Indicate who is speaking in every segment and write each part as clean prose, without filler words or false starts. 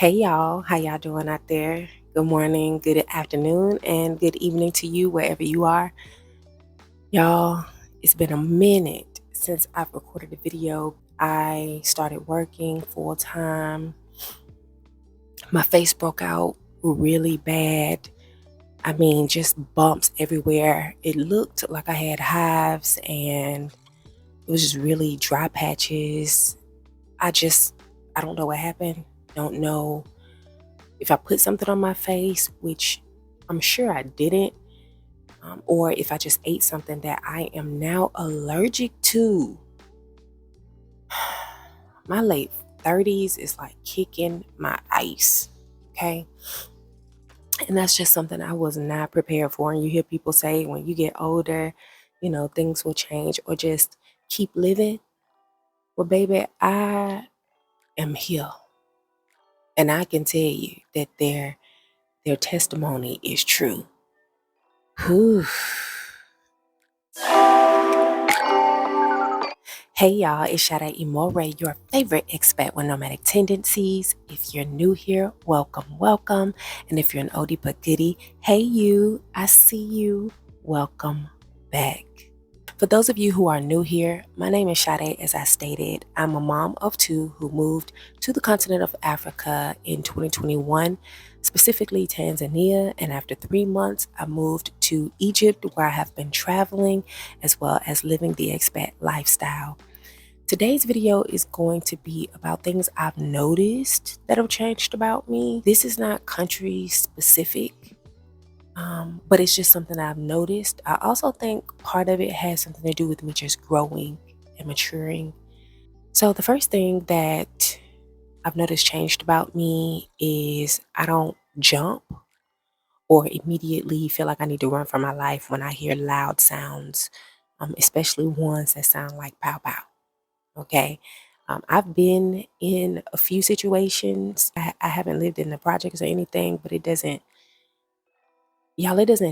Speaker 1: Hey y'all, how y'all doing out there? Good morning, good afternoon, and good evening to you wherever you are. Y'all, it's been a minute since I've recorded a video. I started working full time. My face broke out really bad. I mean, just bumps everywhere. It looked like I had hives and it was just really dry patches. I don't know what happened. Don't know if I put something on my face, which I'm sure I didn't, or if I just ate something that I am now allergic to. My late 30s is like kicking my ice, okay? And that's just something I was not prepared for. And you hear people say when you get older, things will change or just keep living. Well, baby, I am here. And I can tell you that their testimony is true. Whew. Hey y'all, it's Sade Imore, your favorite expat with nomadic tendencies. If you're new here, welcome, welcome. And if you're an oldie but goodie, hey you, I see you, welcome back. For those of you who are new here, my name is Sade. As I stated, I'm a mom of two who moved to the continent of Africa in 2021, specifically Tanzania. And after 3 months, I moved to Egypt, where I have been traveling as well as living the expat lifestyle. Today's video is going to be about things I've noticed that have changed about me. This is not country specific, but it's just something I've noticed. I also think part of it has something to do with me just growing and maturing. So the first thing that I've noticed changed about me is I don't jump or immediately feel like I need to run for my life when I hear loud sounds, especially ones that sound like pow pow. Okay. I've been in a few situations. I haven't lived in the projects or anything, but it doesn't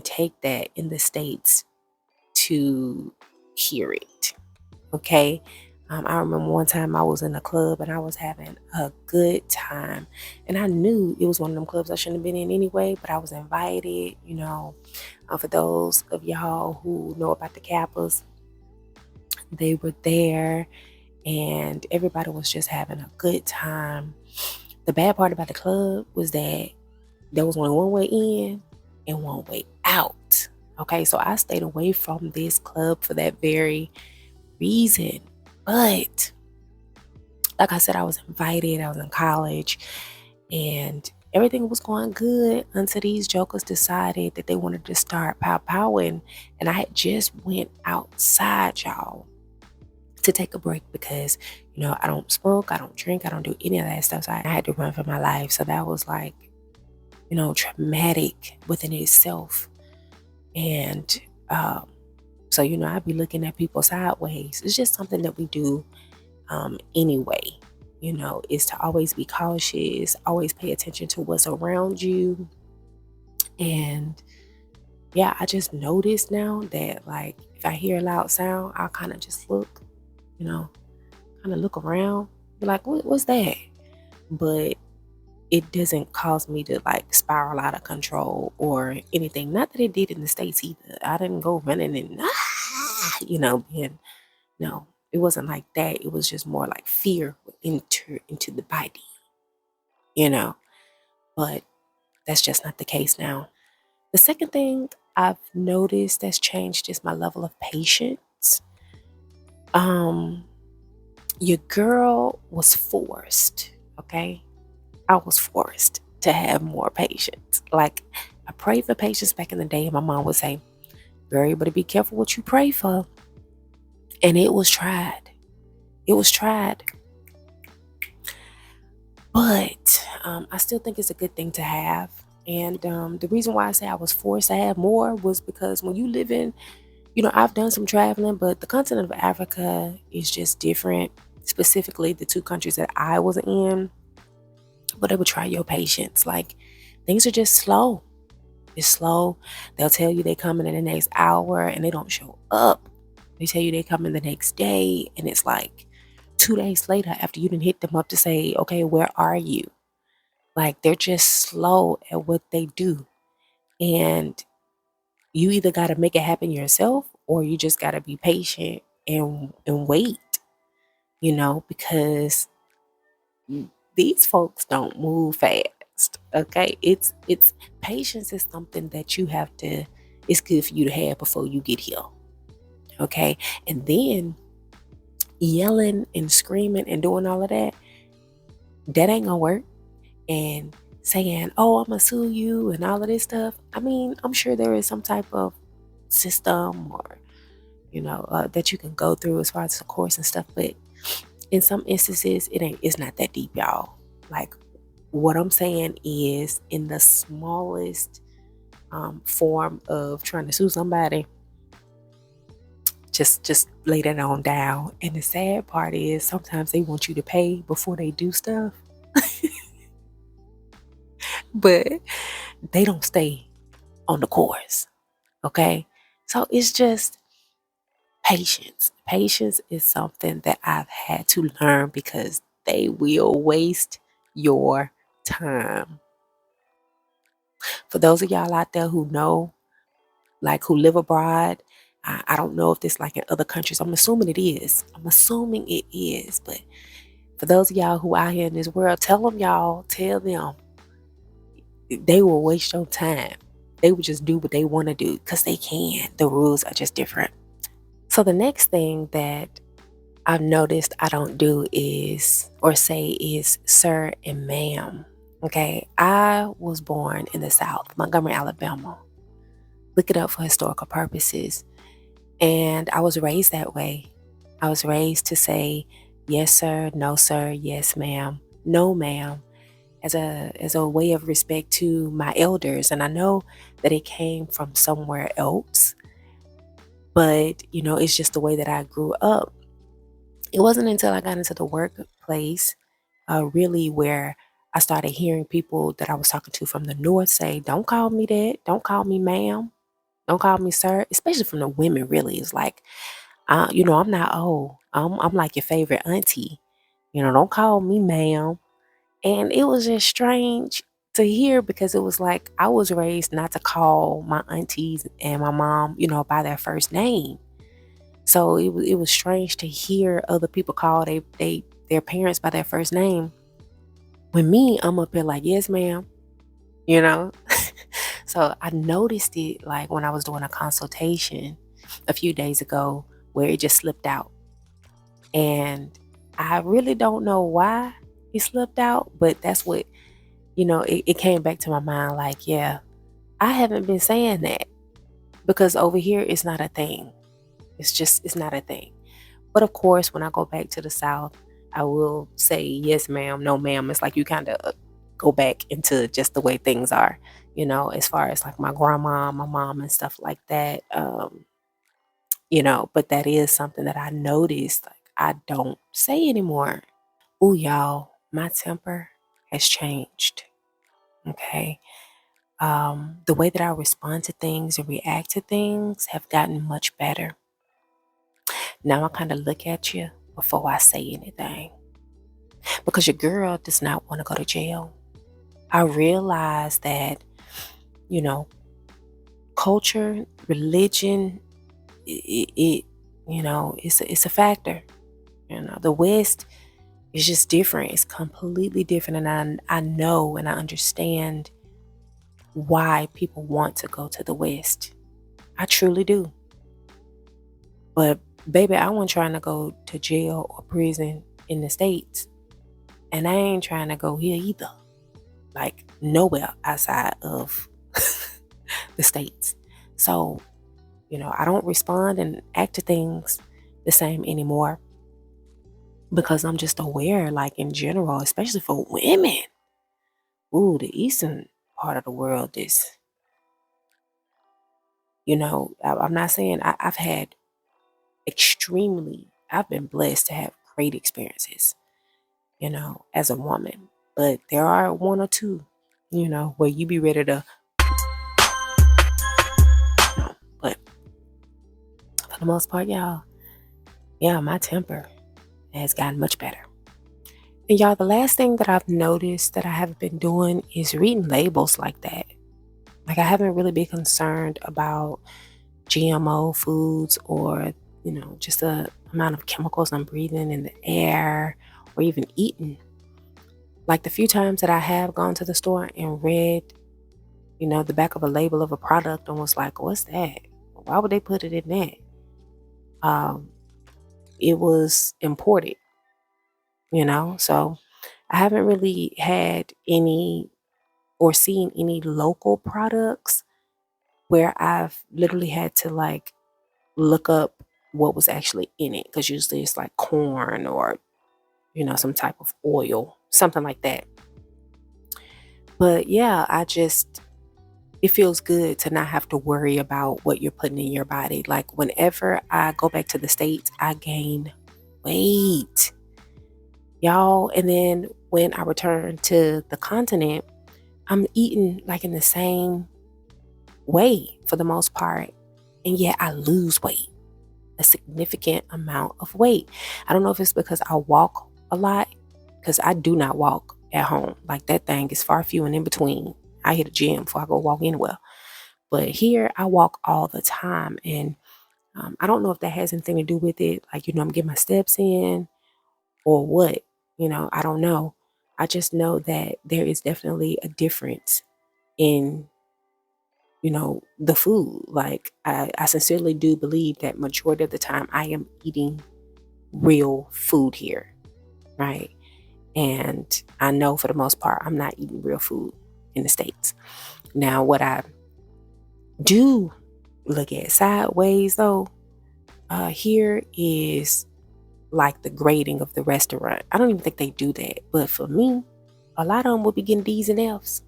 Speaker 1: take that in the States to hear it. Okay. I remember one time I was in a club and I was having a good time. And I knew it was one of them clubs I shouldn't have been in anyway, but I was invited, for those of y'all who know about the Kappas, they were there and everybody was just having a good time. The bad part about the club was that there was only one way in and one way out. Okay, so I stayed away from this club for that very reason. But like I said, I was invited, I was in college, and everything was going good until these jokers decided that they wanted to start powing. And I had just went outside, y'all, to take a break because I don't smoke, I don't drink, I don't do any of that stuff. So I had to run for my life. So that was like traumatic within itself. And so I'd be looking at people sideways. It's just something that we do anyway. Is to always be cautious, always pay attention to what's around you. And yeah, I just noticed now that like if I hear a loud sound, I'll kind of just look, kind of look around, be like, what's that? But it doesn't cause me to like spiral out of control or anything. Not that it did in the States either. I didn't go running and being no, it wasn't like that. It was just more like fear would enter into the body, you know. But that's just not the case now. The second thing I've noticed that's changed is my level of patience. Your girl was forced, okay? I was forced to have more patience. Like I prayed for patience back in the day, and my mom would say, "Girl, you better be careful what you pray for." And it was tried. It was tried. But I still think it's a good thing to have. And the reason why I say I was forced to have more was because when you live in, I've done some traveling, but the continent of Africa is just different. Specifically, the two countries that I was in, but it would try your patience. Like things are just slow. It's slow. They'll tell you they coming in the next hour and they don't show up. They tell you they coming the next day and it's like 2 days later after you didn't hit them up to say, okay, where are you? Like they're just slow at what they do. And you either got to make it happen yourself or you just got to be patient and wait, because these folks don't move fast. Okay? It's patience is something that you have to it's good for you to have before you get here. Okay? And then yelling and screaming and doing all of that ain't gonna work. And saying, "Oh, I'm gonna sue you," and all of this stuff. I mean, I'm sure there is some type of system or that you can go through as far as the course and stuff, but in some instances it's not that deep, y'all. Like, what I'm saying is, in the smallest form of trying to sue somebody, just lay that on down. And the sad part is sometimes they want you to pay before they do stuff. But they don't stay on the course. Okay? So it's just patience. Patience is something that I've had to learn because they will waste your time. For those of y'all out there who know, like who live abroad, I don't know if this like in other countries. I'm assuming it is. But for those of y'all who out here in this world, tell them they will waste your time. They will just do what they want to do because they can. The rules are just different. So the next thing that I've noticed I don't do is sir and ma'am. Okay. I was born in the South, Montgomery, Alabama. Look it up for historical purposes. And I was raised that way. I was raised to say yes, sir, no, sir, yes, ma'am, no, ma'am, as a way of respect to my elders. And I know that it came from somewhere else, but it's just the way that I grew up. It wasn't until I got into the workplace, really, where I started hearing people that I was talking to from the north say, "Don't call me that. Don't call me ma'am. Don't call me sir." Especially from the women, really. It's like, I'm not old. I'm like your favorite auntie. Don't call me ma'am. And it was just strange to hear because it was like I was raised not to call my aunties and my mom, by their first name. So it was strange to hear other people call their parents by their first name. When me, I'm up here like, "Yes, ma'am," you know. So I noticed it like when I was doing a consultation a few days ago where it just slipped out. And I really don't know why it slipped out, but that's what, it came back to my mind like, yeah, I haven't been saying that because over here it's not a thing. It's not a thing. But of course, when I go back to the South, I will say yes, ma'am, no, ma'am. It's like you kind of go back into just the way things are, as far as like my grandma, my mom, and stuff like that. But that is something that I noticed, like, I don't say anymore. Ooh, y'all, my temper has changed. Okay. The way that I respond to things and react to things have gotten much better. Now I kind of look at you before I say anything because your girl does not want to go to jail. I realize that, culture, religion, it's a factor. The West is just different. It's completely different. And I know and I understand why people want to go to the West. I truly do. But baby, I wasn't trying to go to jail or prison in the States. And I ain't trying to go here either. Like nowhere outside of the States. So, I don't respond and act to things the same anymore because I'm just aware, like in general, especially for women. Ooh, the eastern part of the world is, I'm not saying I've been blessed to have great experiences, as a woman. But there are one or two, where you be ready to, but for the most part, y'all, yeah, my temper has gotten much better. And y'all, the last thing that I've noticed that I have been doing is reading labels like that. Like, I haven't really been concerned about GMO foods or, just the amount of chemicals I'm breathing in the air or even eating. Like, the few times that I have gone to the store and read, the back of a label of a product and was like, what's that? Why would they put it in that? It was imported, so I haven't really had any or seen any local products where I've literally had to like look up what was actually in it, because usually it's like corn or some type of oil, something like that. But yeah, it feels good to not have to worry about what you're putting in your body. Like, whenever I go back to the States, I gain weight, y'all. And then when I return to the continent, I'm eating like in the same way for the most part. And yet I lose weight, a significant amount of weight. I don't know if it's because I walk a lot, because I do not walk at home. Like, that thing is far few and in between. I hit a gym before I go walk anywhere. But here I walk all the time. And I don't know if that has anything to do with it. Like, I'm getting my steps in or what. I don't know. I just know that there is definitely a difference in, the food. Like, I sincerely do believe that majority of the time I am eating real food here, right? And I know for the most part I'm not eating real food in the States. Now, what I do look at sideways though, here is like the grading of the restaurant. I don't even think they do that, but for me, a lot of them will be getting D's and F's.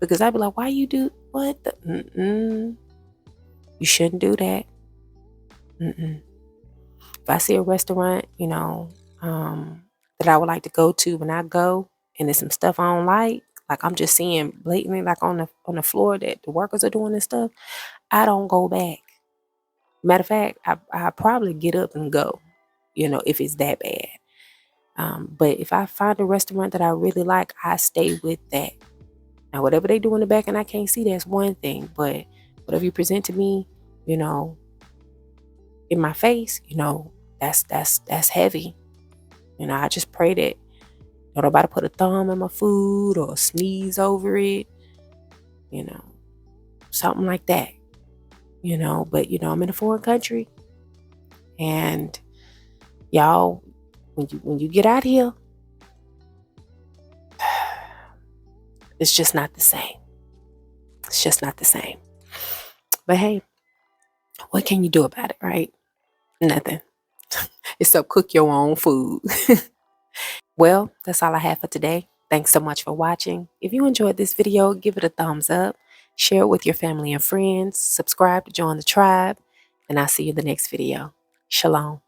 Speaker 1: Because I'd be like, why you do what? You shouldn't do that. If I see a restaurant, that I would like to go to, when I go and there's some stuff I don't like I'm just seeing blatantly like on the floor that the workers are doing this stuff, I don't go back. Matter of fact, I probably get up and go, if it's that bad. But if I find a restaurant that I really like, I stay with that. Now, whatever they do in the back and I can't see, that's one thing. But whatever you present to me, in my face, that's heavy. I just pray that nobody put a thumb in my food or sneeze over it, you know, something like that. But I'm in a foreign country, and y'all, when you get out here, it's just not the same. It's just not the same. But hey, what can you do about it, right? Nothing. Except cook your own food. Well, that's all I have for today. Thanks so much for watching. If you enjoyed this video, give it a thumbs up, share it with your family and friends, subscribe to join the tribe, and I'll see you in the next video. Shalom.